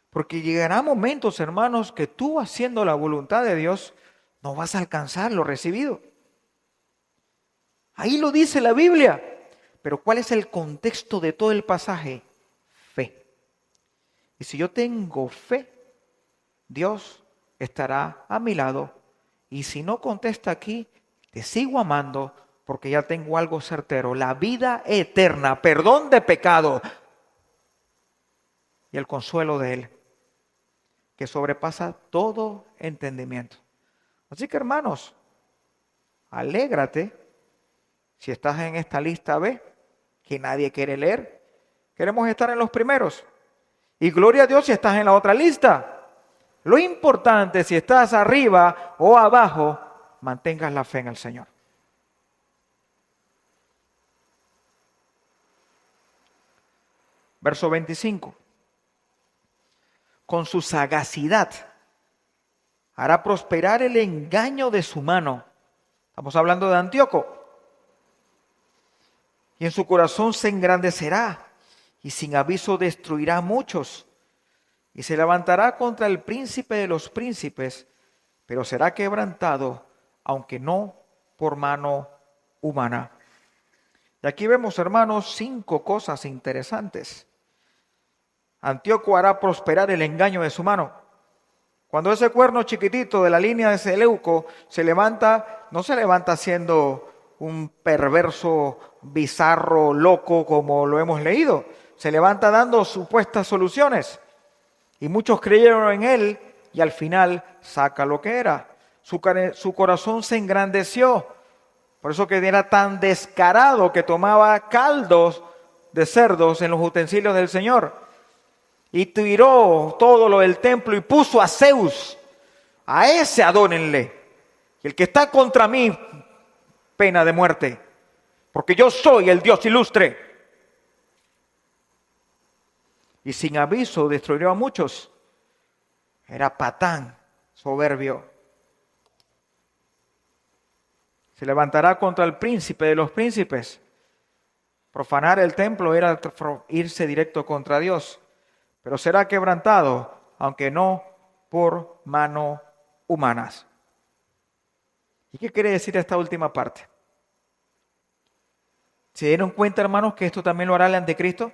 Speaker 2: Porque llegará momentos, hermanos, que tú haciendo la voluntad de Dios no vas a alcanzar lo recibido. Ahí lo dice la Biblia. Pero ¿cuál es el contexto de todo el pasaje? Fe. Y si yo tengo fe, Dios estará a mi lado. Y si no contesta aquí, te sigo amando porque ya tengo algo certero. La vida eterna, perdón de pecado y el consuelo de Él, que sobrepasa todo entendimiento. Así que, hermanos, alégrate si estás en esta lista B, que nadie quiere leer. Queremos estar en los primeros. Y gloria a Dios si estás en la otra lista. Lo importante, si estás arriba o abajo, mantengas la fe en el Señor. Verso 25. Con su sagacidad hará prosperar el engaño de su mano. Estamos hablando de Antíoco. Y en su corazón se engrandecerá y sin aviso destruirá a muchos. Y se levantará contra el príncipe de los príncipes, pero será quebrantado, aunque no por mano humana. Y aquí vemos, hermanos, 5 cosas interesantes. Antíoco hará prosperar el engaño de su mano. Cuando ese cuerno chiquitito de la línea de Seleuco se levanta, no se levanta siendo un perverso, bizarro, loco como lo hemos leído. Se levanta dando supuestas soluciones. Y muchos creyeron en él y al final saca lo que era. Su corazón se engrandeció. Por eso que era tan descarado que tomaba caldos de cerdos en los utensilios del Señor. Y tiró todo lo del templo y puso a Zeus. A ese adónenle. Y el que está contra mí, pena de muerte. Porque yo soy el Dios ilustre. Y sin aviso destruyó a muchos. Era patán, soberbio. Se levantará contra el príncipe de los príncipes. Profanar el templo era irse directo contra Dios. Pero será quebrantado, aunque no por mano humanas. ¿Y qué quiere decir esta última parte? ¿Se dieron cuenta, hermanos, que esto también lo hará el anticristo?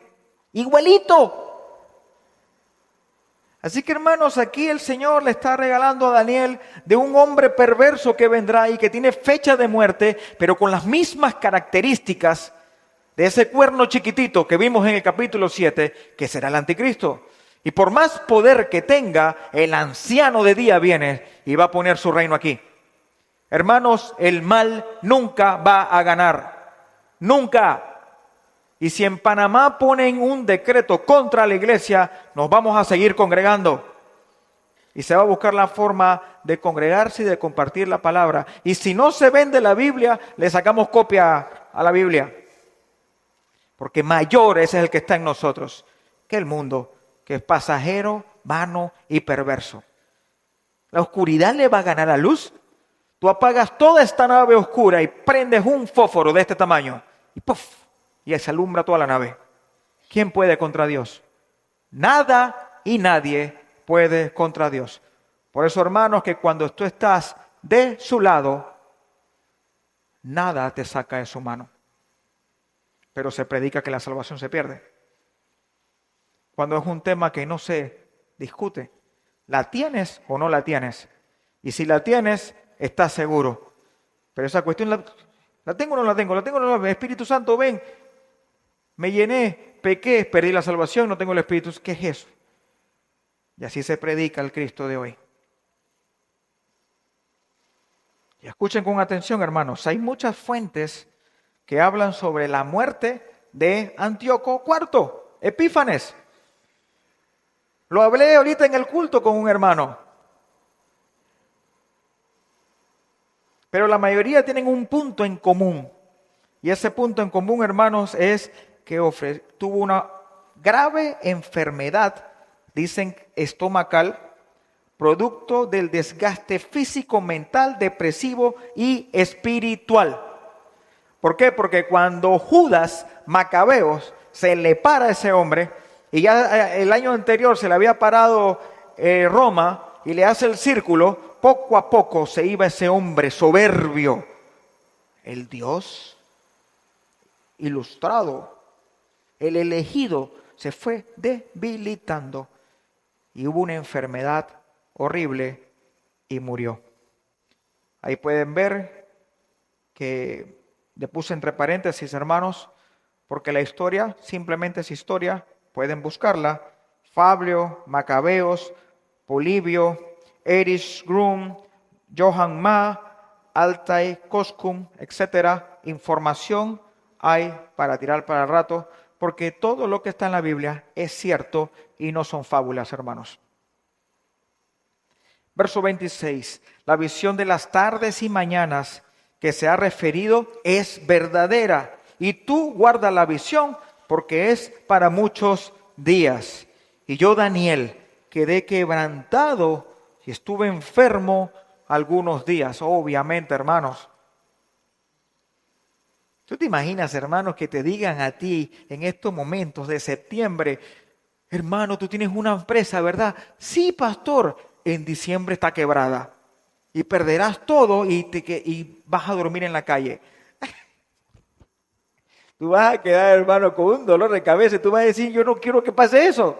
Speaker 2: ¡Igualito! Así que, hermanos, aquí el Señor le está regalando a Daniel de un hombre perverso que vendrá y que tiene fecha de muerte, pero con las mismas características de ese cuerno chiquitito que vimos en el capítulo 7, que será el anticristo. Y por más poder que tenga, el anciano de día viene y va a poner su reino aquí. Hermanos, el mal nunca va a ganar. Nunca. Y si en Panamá ponen un decreto contra la iglesia, nos vamos a seguir congregando. Y se va a buscar la forma de congregarse y de compartir la palabra. Y si no se vende la Biblia, le sacamos copia a la Biblia. Porque mayor es el que está en nosotros que el mundo, que es pasajero, vano y perverso. ¿La oscuridad le va a ganar a luz? Tú apagas toda esta nave oscura y prendes un fósforo de este tamaño. Y ¡puf! Y se alumbra toda la nave. ¿Quién puede contra Dios? Nada y nadie puede contra Dios. Por eso, hermanos, que cuando tú estás de su lado, nada te saca de su mano. Pero se predica que la salvación se pierde. Cuando es un tema que no se discute, ¿la tienes o no la tienes? Y si la tienes, estás seguro. Pero esa cuestión, ¿la tengo o no la tengo? ¿La tengo o no la tengo? Espíritu Santo, ven. Me llené, pequé, perdí la salvación, no tengo el Espíritu. ¿Qué es eso? Y así se predica el Cristo de hoy. Y escuchen con atención, hermanos. Hay muchas fuentes que hablan sobre la muerte de Antíoco IV, Epífanes. Lo hablé ahorita en el culto con un hermano. Pero la mayoría tienen un punto en común. Y ese punto en común, hermanos, es que tuvo una grave enfermedad, dicen estomacal, producto del desgaste físico, mental, depresivo y espiritual. ¿Por qué? Porque cuando Judas Macabeos se le para a ese hombre, y ya el año anterior se le había parado Roma, y le hace el círculo, poco a poco se iba ese hombre soberbio, el Dios ilustrado, el elegido, se fue debilitando y hubo una enfermedad horrible y murió. Ahí pueden ver que le puse entre paréntesis, hermanos, porque la historia simplemente es historia, pueden buscarla. Fabio, Macabeos, Polibio, Erich Grum, Johann Ma, Altai Koskum, etcétera. Información hay para tirar para el rato, porque todo lo que está en la Biblia es cierto y no son fábulas, hermanos. Verso 26. La visión de las tardes y mañanas que se ha referido es verdadera. Y tú guarda la visión porque es para muchos días. Y yo, Daniel, quedé quebrantado y estuve enfermo algunos días. Obviamente, hermanos. ¿Tú te imaginas, hermanos, que te digan a ti en estos momentos de septiembre, hermano, tú tienes una empresa, ¿verdad? Sí, pastor, en diciembre está quebrada y perderás todo y vas a dormir en la calle. Tú vas a quedar, hermano, con un dolor de cabeza y tú vas a decir, yo no quiero que pase eso.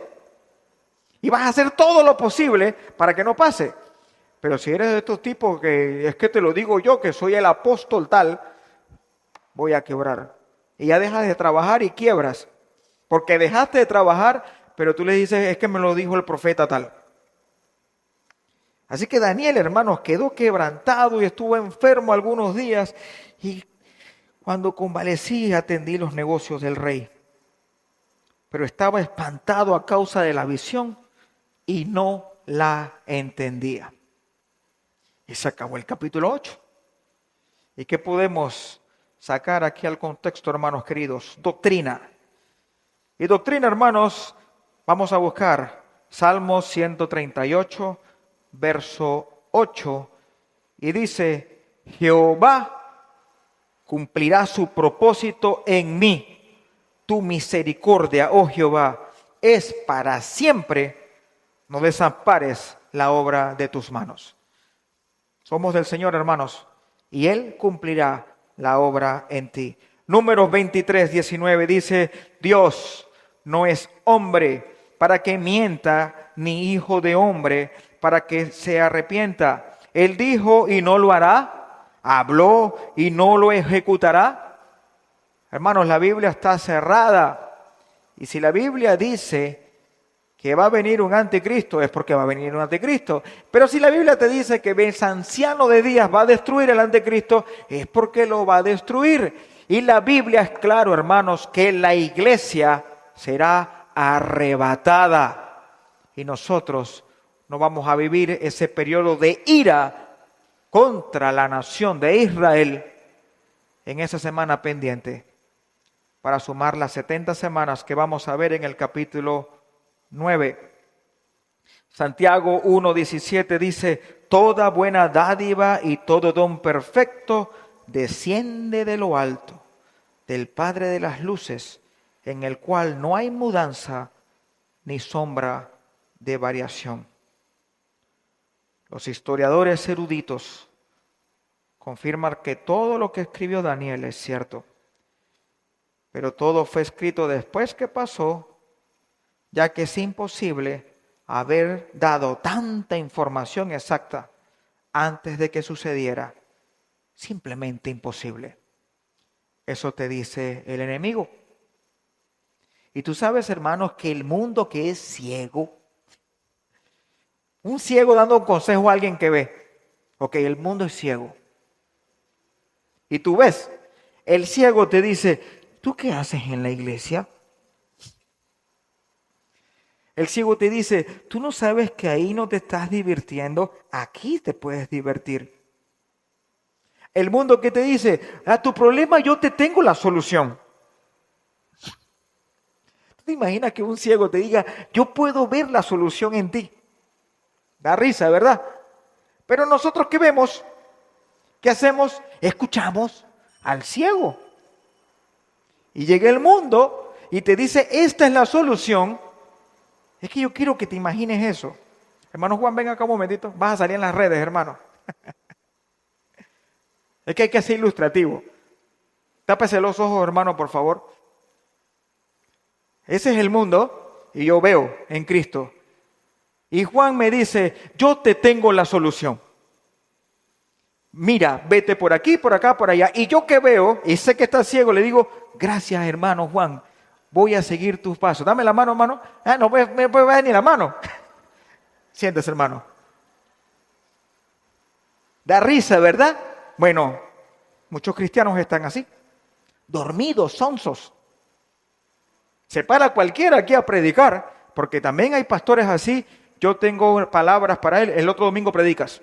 Speaker 2: Y vas a hacer todo lo posible para que no pase. Pero si eres de estos tipos que es que te lo digo yo, que soy el apóstol tal, voy a quebrar. Y ya dejas de trabajar y quiebras. Porque dejaste de trabajar, pero tú le dices, es que me lo dijo el profeta tal. Así que Daniel, hermanos, quedó quebrantado y estuvo enfermo algunos días. Y cuando convalecí, atendí los negocios del rey. Pero estaba espantado a causa de la visión y no la entendía. Y se acabó el capítulo 8. ¿Y qué podemos sacar aquí al contexto, hermanos queridos? Doctrina. Y doctrina, hermanos, vamos a buscar Salmos 138, verso 8. Y dice, Jehová cumplirá su propósito en mí. Tu misericordia, oh Jehová, es para siempre. No desampares la obra de tus manos. Somos del Señor, hermanos, y Él cumplirá la obra en ti. Números 23, 19 dice, Dios no es hombre para que mienta, ni hijo de hombre para que se arrepienta. Él dijo y no lo hará, habló y no lo ejecutará. Hermanos, la Biblia está cerrada. Y si la Biblia dice que va a venir un anticristo, es porque va a venir un anticristo. Pero si la Biblia te dice que el anciano de días va a destruir el anticristo, es porque lo va a destruir. Y la Biblia es claro, hermanos, que la iglesia será arrebatada. Y nosotros no vamos a vivir ese periodo de ira contra la nación de Israel en esa semana pendiente, para sumar las 70 semanas que vamos a ver en el capítulo 9. Santiago 1:17 dice, toda buena dádiva y todo don perfecto desciende de lo alto, del Padre de las luces, en el cual no hay mudanza ni sombra de variación. Los historiadores eruditos confirman que todo lo que escribió Daniel es cierto. Pero todo fue escrito después que pasó, ya que es imposible haber dado tanta información exacta antes de que sucediera. Simplemente imposible. Eso te dice el enemigo. Y tú sabes, hermanos, que el mundo que es ciego, un ciego dando un consejo a alguien que ve, ok, el mundo es ciego. Y tú ves, el ciego te dice, ¿tú qué haces en la iglesia? El ciego te dice, ¿tú no sabes que ahí no te estás divirtiendo? Aquí te puedes divertir. El mundo que te dice, a tu problema yo te tengo la solución. ¿Tú te imaginas que un ciego te diga, yo puedo ver la solución en ti? Da risa, ¿verdad? Pero nosotros, ¿qué vemos? ¿Qué hacemos? Escuchamos al ciego. Y llega el mundo y te dice, esta es la solución. Es que yo quiero que te imagines eso. Hermano Juan, ven acá un momentito. Vas a salir en las redes, hermano. Es que hay que ser ilustrativo. Tápese los ojos, hermano, por favor. Ese es el mundo y yo veo en Cristo. Y Juan me dice, yo te tengo la solución. Mira, vete por aquí, por acá, por allá. Y yo que veo, y sé que estás ciego, le digo, gracias, hermano Juan, voy a seguir tus pasos. Dame la mano, hermano. No me puede dar ni la mano. Siéntese, hermano. Da risa, ¿verdad? Bueno, muchos cristianos están así, dormidos, sonsos. Se para cualquiera aquí a predicar, porque también hay pastores así yo tengo palabras para él, el otro domingo predicas.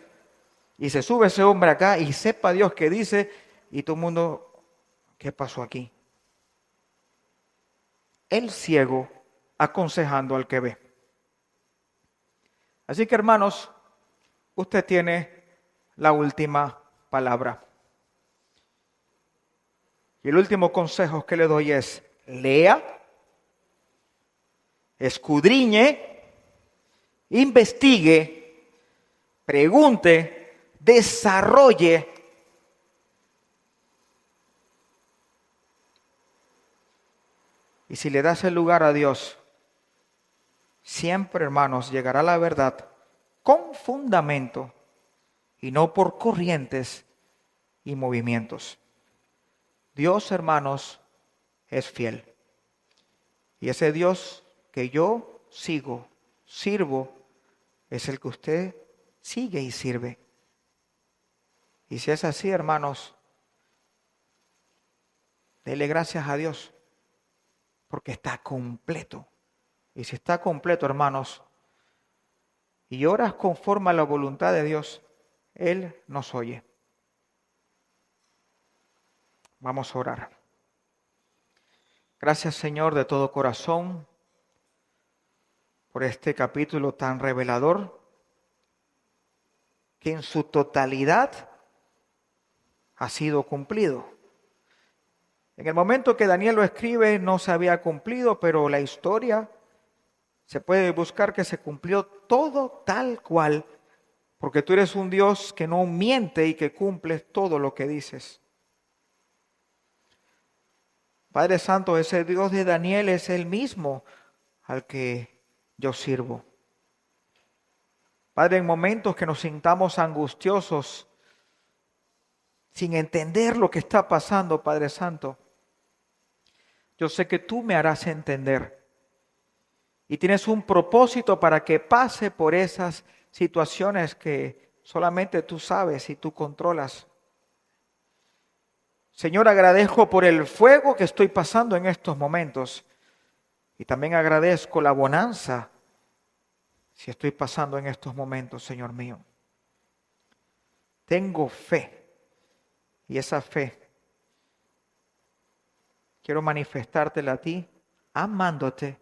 Speaker 2: Y se sube ese hombre acá y sepa Dios qué dice, y todo el mundo, ¿qué pasó aquí? El ciego aconsejando al que ve. Así que, hermanos, usted tiene la última palabra. Y el último consejo que le doy es: lea, escudriñe, investigue, pregunte, desarrolle. Y si le das el lugar a Dios, siempre, hermanos, llegará la verdad con fundamento y no por corrientes y movimientos. Dios, hermanos, es fiel. Y ese Dios que yo sirvo, es el que usted sigue y sirve. Y si es así, hermanos, dele gracias a Dios, porque está completo. Y si está completo, hermanos, y oras conforme a la voluntad de Dios, Él nos oye. Vamos a orar. Gracias, Señor, de todo corazón por este capítulo tan revelador, que en su totalidad ha sido cumplido. En el momento que Daniel lo escribe no se había cumplido, pero la historia se puede buscar que se cumplió todo tal cual, porque tú eres un Dios que no miente y que cumples todo lo que dices. Padre Santo, ese Dios de Daniel es el mismo al que yo sirvo. Padre, en momentos que nos sintamos angustiosos, sin entender lo que está pasando, Padre Santo, yo sé que tú me harás entender. Y tienes un propósito para que pase por esas situaciones que solamente tú sabes y tú controlas. Señor, agradezco por el fuego que estoy pasando en estos momentos. Y también agradezco la bonanza si estoy pasando en estos momentos, Señor mío. Tengo fe. Y esa fe quiero manifestártela a ti, amándote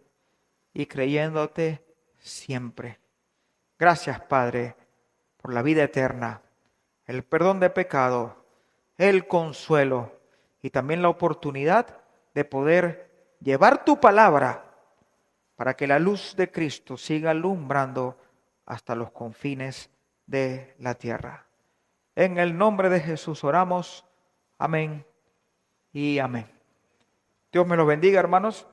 Speaker 2: y creyéndote siempre. Gracias, Padre, por la vida eterna, el perdón de pecado, el consuelo y también la oportunidad de poder llevar tu palabra para que la luz de Cristo siga alumbrando hasta los confines de la tierra. En el nombre de Jesús oramos. Amén y amén. Dios me los bendiga, hermanos.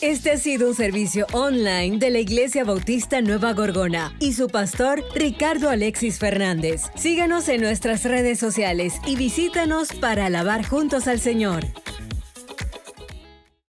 Speaker 3: Este ha sido un servicio online de la Iglesia Bautista Nueva Gorgona y su pastor Ricardo Alexis Fernández. Síganos en nuestras redes sociales y visítanos para alabar juntos al Señor.